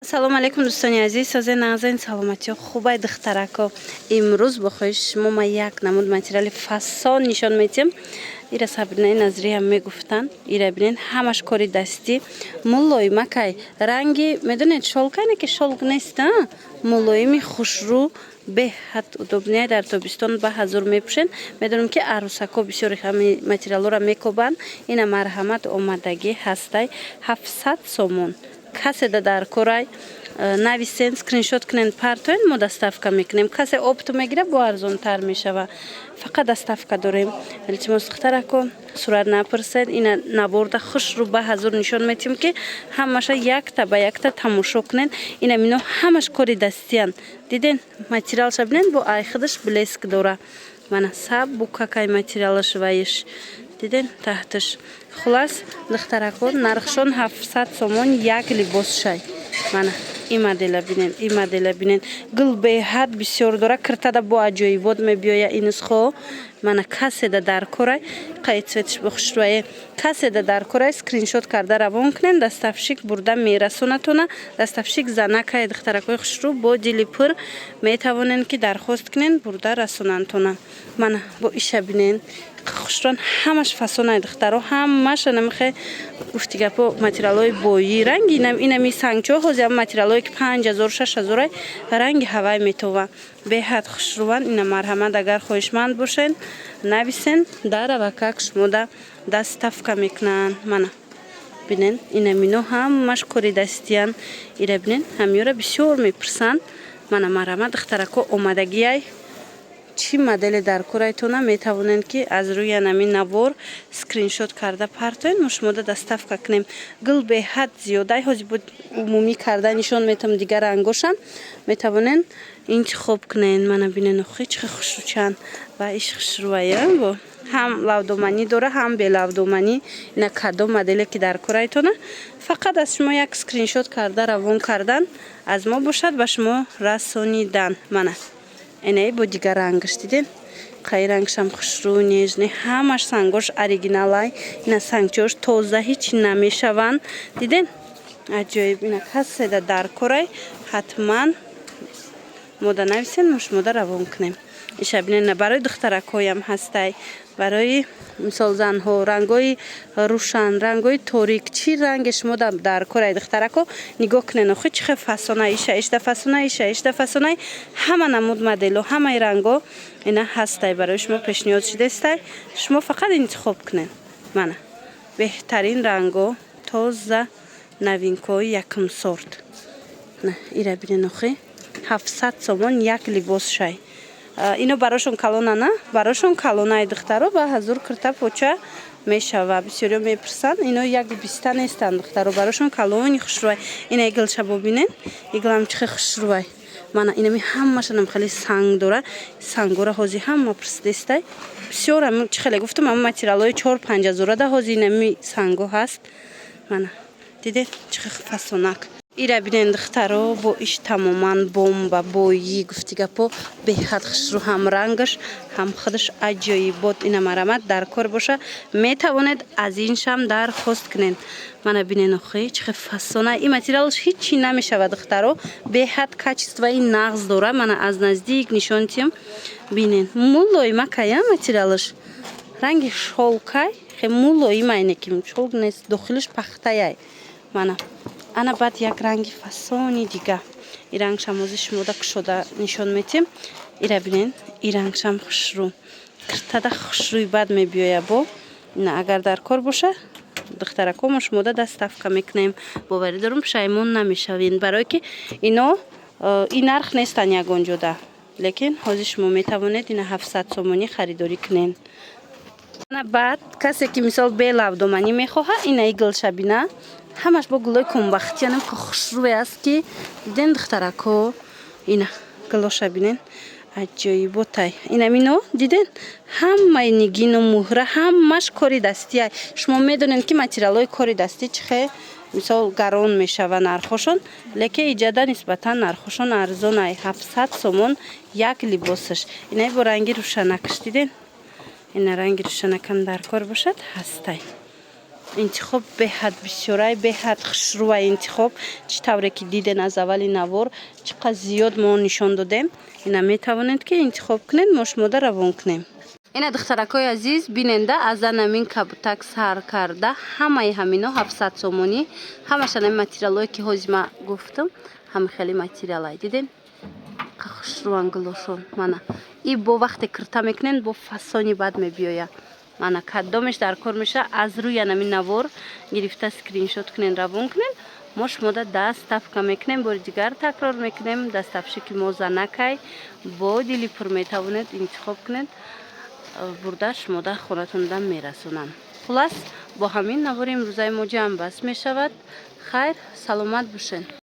салом алейкум дӯстони азиз, созаи нағзаин саломатиё хубай духтарако. Имрӯз бо хоҳиш шумо ма як намуд материали фасон нишон медиҳам. Ира сабрина назриям мегуфтан. Ира бинен ҳамаш кори дастӣ. Мулоимакай ранги медонед шолкане ки шолк нест, мулоими хушрӯ беҳад удобне дар тобистон ба ҳазур мепӯшен. Медонам ки арӯсако бисёри ҳамин материалора мекобанд. Ина марҳамат омадагӣ ҳастай 700 сомон. Касе дар корай нависен скриншот кунен партоен мо доставка мекунем. Касе опту мегира бо арзонтар мешава. Фақат доставка дорем. Илтимос духтарако сурат напурсед. Ина наборда хушрӯ ба ҳазур нишон медиҳем ки ҳамаша якта ба якта тамошо кунен. Ина мино ҳамаш кори дастиян. Диден материалша бинен бо айхидаш блеск дора. Мана саб букакай материалаш ваиш. Диден таҳташ. Хулас духтарако нархшон 700 сомон як либос шай. Мана این مدل بینین گل به حد بسیار داره کرده با عجایبات میبیاید این نسخه من کسی در کره قیچش بخشویه کسی در کره اسکرینشات کرده روان کنن دستفشیک برده میرسونتونه دستفشیک زنکای دخترکوی خشرو با دیلیپر میتوانند که درخواست کنن برده رسونتونه من با ایش بینین خشران همش فسونه دخترها همش نمیخه گفتیگه با متریالای بویی رنگی اینمی سنگچو هزی هم متریالای که 5000 6000 رنگ هوای میتوه به حد خشروان این مرحمت اگر خواهشمند باشین نویسن در وکاک شما دستفکه میکنن من بینن اینمینو همش کاری دستیان ایره بینن همیورا بسیار میپرسن من مرحمت دخترکو اومدگیای چی مدل در کورایتونه میتوانند که از روی نمین نوار اسکرینشات کرده پرتوین مشما دستفکه کنیم گل به حد زیاده هزی بود عمومی کرده نشان میتونم دیگر رنگوشن میتوانند این خوب کنین من بینن خیلی خوشوچن و ایش خوشرویه با هم لودومانی داره هم به لودومانی اینا کادو مدلی که در کورایتونه فقط از شما یک اسکرینشات کرده روان کردن از ما باشد و شما رسانیدن منه اینه با دیگر رنگش دیدین قای رنگش هم خوشرو نیجنه همش سنگوش اوریجینالای اینا سنگچوش تازه هیچ نمیشوند دیدین عجایب اینا کسی در کره حتما مودا نویسین مش مودا روان کنیم ایش ببینین برای دخترک‌های هم هستی برای مثال زنها رنگای روشن رنگای تاریک چی رنگش مودا در کره دخترکو نگاه کنین خیلی چه فسونه ایش فسونه همه نمود مدل و همه رنگا اینا هستی برای شما پیشنهاد شده است شما فقط انتخاب کنین من بهترین رنگا تازه نوینکای یکم سورت نه ایره ببینین خیلی 700 сомон як либос шай. Ино барошон калона на, барошон калона духтаро ба ҳазур кирта поча мешава. Бисёриё мепурсан, ино як биста нестан духтаро, барошон калони хушрӯй. Ина иглша бобинен, иглам чихе хушрӯй. Мана инами ҳамашонам хеле санг дора, сангора ҳози ҳама пурсидестай. Бисёр ам чихеле гуфтам, ам материалои 4-5 зурада ҳози инами санго ҳаст. Мана дидед чихе фасонак. ایره بینند دخترها با ایش تماما بمب بویی گفتیگه پا به حد خشرو هم رنگش هم خودش عجایبات این مرامت در کار باشه میتواند از اینش هم درخواست کنین من بینن خیلی چه فسونه این متریالش هیچی نمیشه دخترها به حد کچیست و این نغز داره من از نزدیک نشون تیم بینن مولای مکایا متریالش رنگ شولکای خیلی مولای اینه که شولک نیست داخلش پختایه من انا بعد یک رنگی فسونی دیگه این رنگ شمازی شما دا کشوده نشان میتیم ایره بینین این رنگ شم خوشرو کرده خوشروی بعد میبیایه با نه اگر در کار باشه دخترکو شما دا دستفکه میکنیم باوری دارم پشیمون نمیشوین برای که اینا این نرخ نیستن یگان جدا لیکن حاضر شما میتوانید این 700 سومونی خریداری کنین بعد کسی که مثال به لودومانی میخواه این ایگل شبینه همش با گلای کنبختی هم خوشروی است که دیدن دخترکو اینا گلاش بینن عجایباتای اینا مینو دیدن همه نگین و مهره همش کاری دستیه شما میدونین که متریالای کاری دستی چه مثال گران میشوه نرخشون لیکن ایجاده نسبتا نرخشون ارزانه 700 سومون یک لباسش اینا با رنگی روشنکش دیدن این رنگی روشنکم در کار باشد هستی интихоб беҳад бисёрай, беҳад хушрӯай интихоб. Чӣ тавре ки диден аз аввали навор, чӣ қадр зиёд мо нишон додем. Ина метавонед ки интихоб кунед, мо шумода равон кунем. Ина духтаракои азиз, биненда азан амин кабутак сар карда, ҳамаи ҳамино 700 сомонӣ, ҳамашан ин материалое ки ҳозир ма гуфтам, ҳами хеле материалай. Диден? Хушрӯан гулошон. Мана и бо вақте кирта мекунен, бо фасони бад мебиёя. Мана кадомеш дар кор меша, аз рӯи анамин навор гирифта скриншот кунен, равон кунен. мо шумода дастафка мекунем, бори дигар такрор мекунем. Дастафши ки мо занакай бо дили пур метавонед интихоб кунед, бурда шумода хонатонда мерасонам. Хулас бо ҳамин навори имрӯзаи мо ҷамъ бас мешавад. Хайр, саломат бошед.